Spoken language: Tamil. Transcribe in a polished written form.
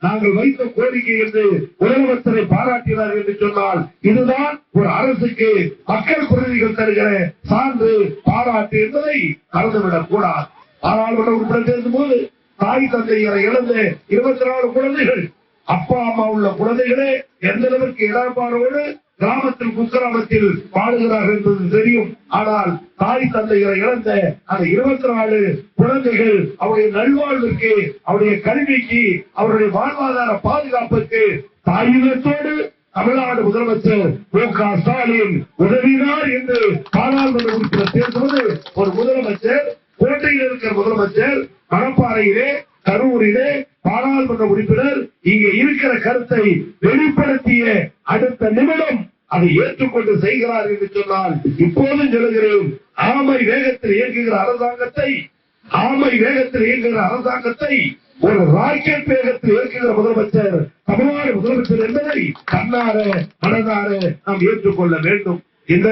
நாங்கள் வைத்த கோரிக்கை என்று முதலமைச்சரை பாராட்டினார் என்று சொன்னால் இதுதான் ஒரு அரசுக்கு மக்கள் பிரதிநிதிகள் தருகிற சான்று பாராட்டு என்பதை மறந்துவிடக் கூடாது. ஆனால் உறுப்பினர் சேர்க்கும் போது தாய் தந்தையரை இழந்த 24 குழந்தைகள், அப்பா அம்மா உள்ள குழந்தைகளே எந்த அளவிற்கு இடர்பாடோடு கிராமத்தில் குக்கிராமத்தில் வாழுகிறார்கள் என்பது தெரியும். ஆனால் தாய் தந்தையரை இழந்த அந்த 24 குழந்தைகள் அவருடைய நல்வாழ்விற்கு, அவருடைய கல்விக்கு, அவருடைய வாழ்வாதார பாதுகாப்புக்கு தாயுள்ளத்தோடு தமிழ்நாடு முதலமைச்சர் மு.க. ஸ்டாலின் உதவினார் என்று பாராளுமன்ற உறுப்பினர் பேசுவது ஒரு முதலமைச்சர், கோட்டையில் இருக்கிற முதலமைச்சர் மணப்பாறையிலே கரூரிலே பாராளுமன்ற உறுப்பினர் இங்கே இருக்கிற கருத்தை வெளிப்படுத்திய அடுத்த நிமிடம் அதை ஏற்றுக்கொண்டு செய்கிறார் என்று சொன்னால் இப்போதும் சொல்கிறேன், ஆமை வேகத்தில் இயங்குகிற அரசாங்கத்தை ஒரு ராக்கெட் வேகத்தில் இயக்குகிற முதலமைச்சர் தமிழ்நாடு முதலமைச்சர் என்பதை கண்ணார மனதார நாம் ஏற்றுக்கொள்ள வேண்டும். இந்த